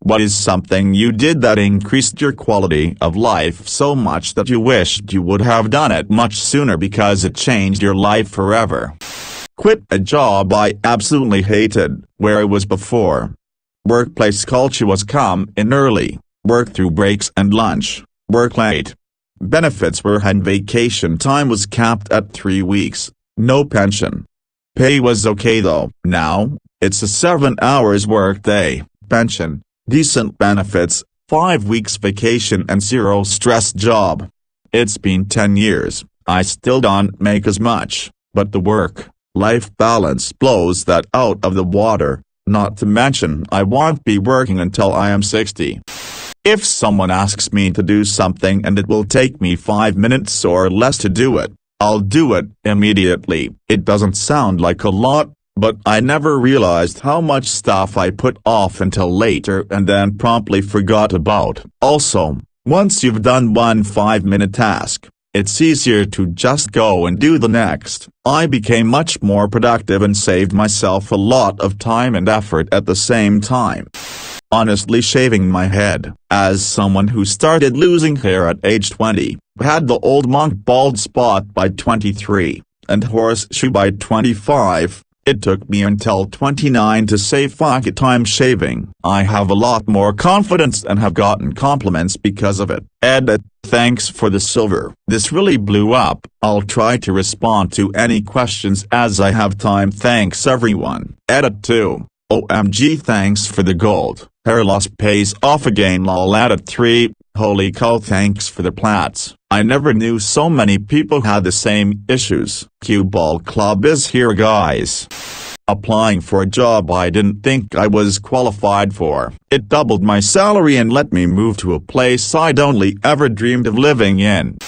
What is something you did that increased your quality of life so much that you wished you would have done it much sooner because it changed your life forever? Quit a job I absolutely hated, where I was before. Workplace culture was come in early, work through breaks and lunch, work late. Benefits were and vacation time was capped at 3 weeks, no pension. Pay was okay though. Now, it's a 7 hours work day, pension, decent benefits, 5 weeks vacation and zero stress job. It's been 10 years, I still don't make as much, but the work-life balance blows that out of the water, not to mention I won't be working until I am 60. If someone asks me to do something and it will take me 5 minutes or less to do it, I'll do it immediately. It doesn't sound like a lot, but I never realized how much stuff I put off until later and then promptly forgot about. Also, once you've done one 5-minute task, it's easier to just go and do the next. I became much more productive and saved myself a lot of time and effort at the same time. Honestly, shaving my head, as someone who started losing hair at age 20, had the old monk bald spot by 23, and horseshoe by 25, it took me until 29 to say fuck it, I'm shaving. I have a lot more confidence and have gotten compliments because of it. Edit, thanks for the silver. This really blew up. I'll try to respond to any questions as I have time. Thanks everyone. Edit 2. OMG, thanks for the gold. Hair loss pays off again lol. Edit 3. Holy cow, thanks for the plats. I never knew so many people had the same issues. Cue ball club is here guys. Applying for a job I didn't think I was qualified for. It doubled my salary and let me move to a place I'd only ever dreamed of living in.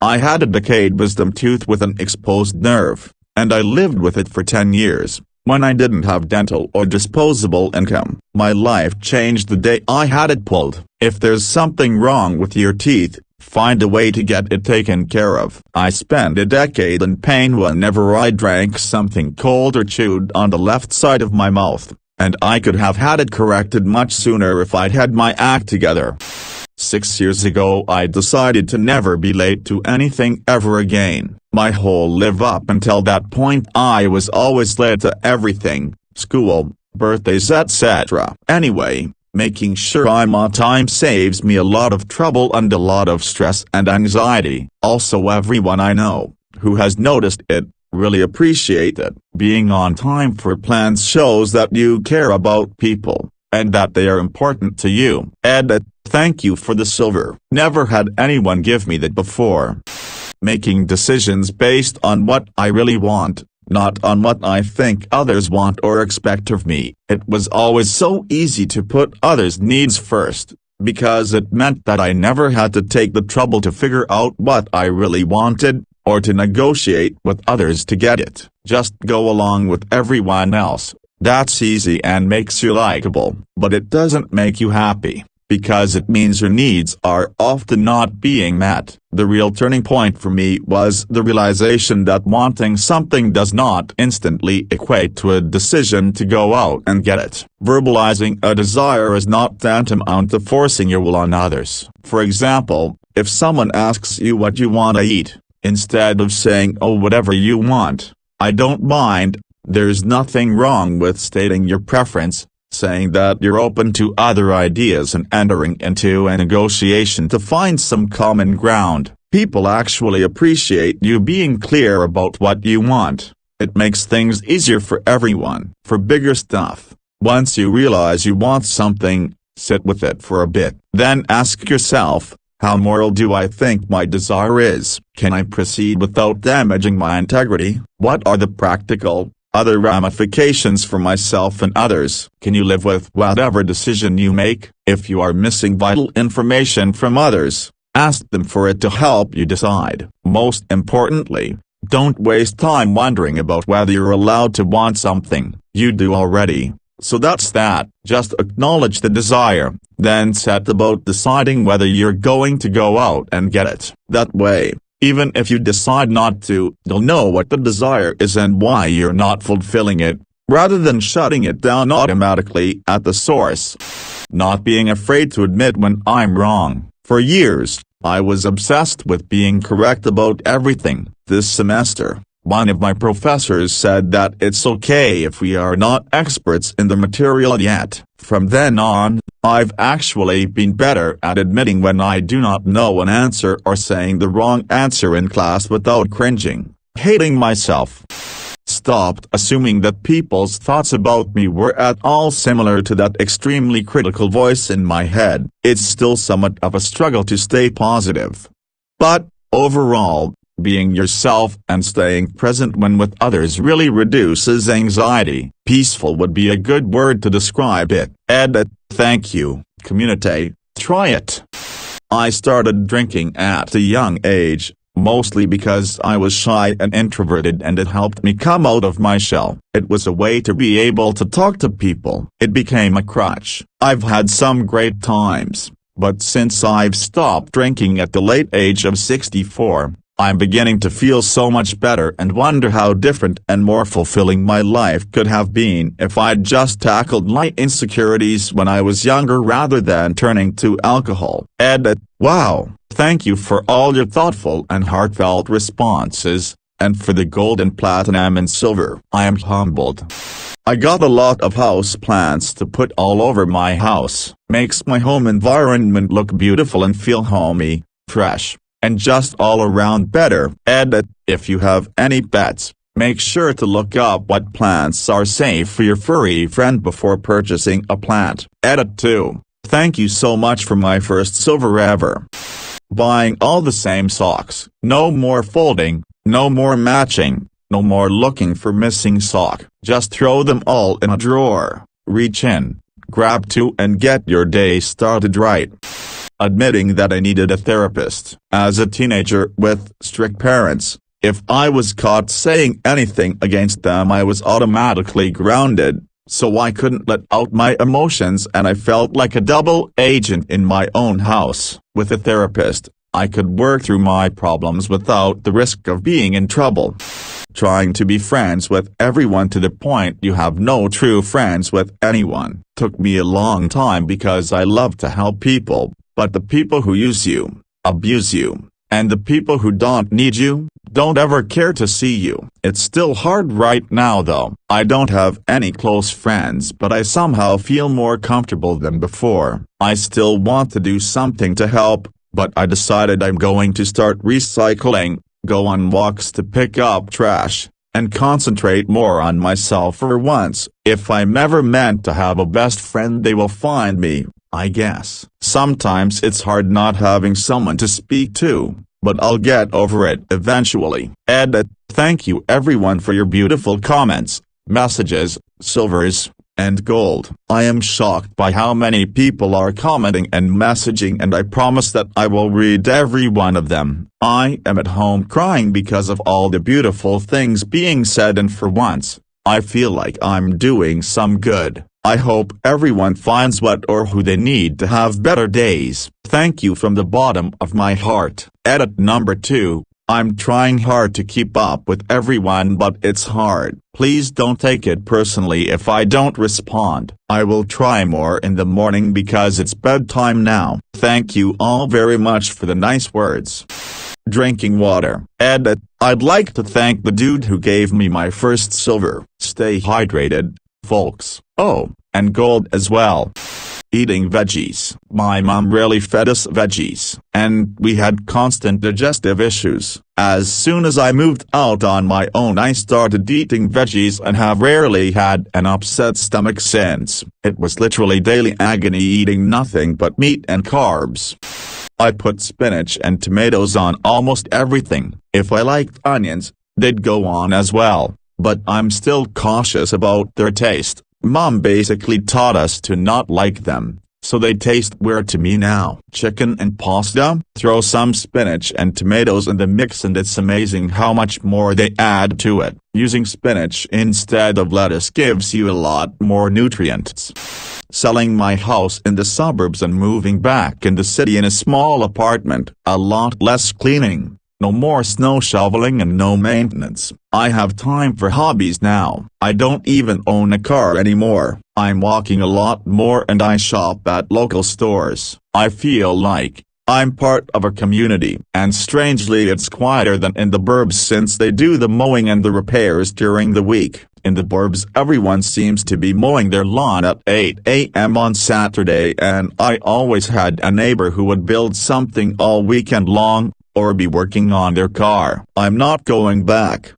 I had a decayed wisdom tooth with an exposed nerve, and I lived with it for 10 years. When I didn't have dental or disposable income, my life changed the day I had it pulled. If there's something wrong with your teeth, find a way to get it taken care of. I spent a decade in pain whenever I drank something cold or chewed on the left side of my mouth, and I could have had it corrected much sooner if I'd had my act together. 6 years ago I decided to never be late to anything ever again. My whole life up until that point I was always late to everything, school, birthdays etc. Anyway, making sure I'm on time saves me a lot of trouble and a lot of stress and anxiety. Also, everyone I know who has noticed it really appreciate it. Being on time for plans shows that you care about people, and that they are important to you. Edit, thank you for the silver. Never had anyone give me that before. Making decisions based on what I really want, not on what I think others want or expect of me. It was always so easy to put others' needs first, because it meant that I never had to take the trouble to figure out what I really wanted, or to negotiate with others to get it. Just go along with everyone else. That's easy and makes you likable, but it doesn't make you happy, because it means your needs are often not being met. The real turning point for me was the realization that wanting something does not instantly equate to a decision to go out and get it. Verbalizing a desire is not tantamount to forcing your will on others. For example, if someone asks you what you want to eat, instead of saying oh whatever you want, I don't mind, there's nothing wrong with stating your preference, saying that you're open to other ideas and entering into a negotiation to find some common ground. People actually appreciate you being clear about what you want. It makes things easier for everyone. For bigger stuff, once you realize you want something, sit with it for a bit. Then ask yourself, how moral do I think my desire is? Can I proceed without damaging my integrity? What are the practical, other ramifications for myself and others? Can you live with whatever decision you make? If you are missing vital information from others, ask them for it to help you decide. Most importantly, don't waste time wondering about whether you're allowed to want something. You do already. So that's that. Just acknowledge the desire, then set about deciding whether you're going to go out and get it. That way, even if you decide not to, you'll know what the desire is and why you're not fulfilling it. rather than shutting it down automatically at the source. Not being afraid to admit when I'm wrong. For years, I was obsessed with being correct about everything. This semester, one of my professors said that it's okay if we are not experts in the material yet. From then on, I've actually been better at admitting when I do not know an answer or saying the wrong answer in class without cringing, hating myself. Stopped assuming that people's thoughts about me were at all similar to that extremely critical voice in my head. It's still somewhat of a struggle to stay positive. But, overall, being yourself and staying present when with others really reduces anxiety. Peaceful would be a good word to describe it. Edit. Thank you, community. Try it. I started drinking at a young age, mostly because I was shy and introverted, and it helped me come out of my shell. It was a way to be able to talk to people. It became a crutch. I've had some great times, but since I've stopped drinking at the late age of 64, I'm beginning to feel so much better and wonder how different and more fulfilling my life could have been if I'd just tackled my insecurities when I was younger rather than turning to alcohol. Edit. Wow, thank you for all your thoughtful and heartfelt responses, and for the gold and platinum and silver. I am humbled. I got a lot of house plants to put all over my house. Makes my home environment look beautiful and feel homey, fresh, and just all around better. Edit. If you have any pets, make sure to look up what plants are safe for your furry friend before purchasing a plant. Edit 2. Thank you so much for my first silver ever. Buying all the same socks. No more folding, no more matching, no more looking for missing sock. Just throw them all in a drawer, reach in, grab two and get your day started right. Admitting that I needed a therapist. As a teenager with strict parents, if I was caught saying anything against them I was automatically grounded, so I couldn't let out my emotions and I felt like a double agent in my own house. With a therapist, I could work through my problems without the risk of being in trouble. Trying to be friends with everyone to the point you have no true friends with anyone took me a long time because I love to help people. But the people who use you, abuse you, and the people who don't need you, don't ever care to see you. It's still hard right now though. I don't have any close friends but I somehow feel more comfortable than before. I still want to do something to help, but I decided I'm going to start recycling, go on walks to pick up trash, and concentrate more on myself for once. If I'm ever meant to have a best friend they will find me, I guess. Sometimes it's hard not having someone to speak to, but I'll get over it eventually. Edit. Thank you everyone for your beautiful comments, messages, silvers, and gold. I am shocked by how many people are commenting and messaging, and I promise that I will read every one of them. I am at home crying because of all the beautiful things being said, and for once, I feel like I'm doing some good. I hope everyone finds what or who they need to have better days. Thank you from the bottom of my heart. Edit number 2. I'm trying hard to keep up with everyone but it's hard. Please don't take it personally if I don't respond. I will try more in the morning because it's bedtime now. Thank you all very much for the nice words. Drinking water. Edit. I'd like to thank the dude who gave me my first silver. Stay hydrated, folks. Oh, and gold as well. Eating veggies. My mom really fed us veggies, and we had constant digestive issues. As soon as I moved out on my own I started eating veggies and have rarely had an upset stomach since. It was literally daily agony eating nothing but meat and carbs. I put spinach and tomatoes on almost everything. If I liked onions, they'd go on as well, but I'm still cautious about their taste. Mom basically taught us to not like them, so they taste weird to me now. Chicken and pasta? Throw some spinach and tomatoes in the mix and it's amazing how much more they add to it. Using spinach instead of lettuce gives you a lot more nutrients. Selling my house in the suburbs and moving back in the city in a small apartment. A lot less cleaning, No more snow shoveling and no maintenance. I have time for hobbies now. I don't even own a car anymore. I'm walking a lot more and I shop at local stores. I feel like I'm part of a community. And strangely it's quieter than in the burbs since they do the mowing and the repairs during the week. In the burbs everyone seems to be mowing their lawn at 8 a.m. on Saturday, and I always had a neighbor who would build something all weekend long, or be working on their car. I'm not going back.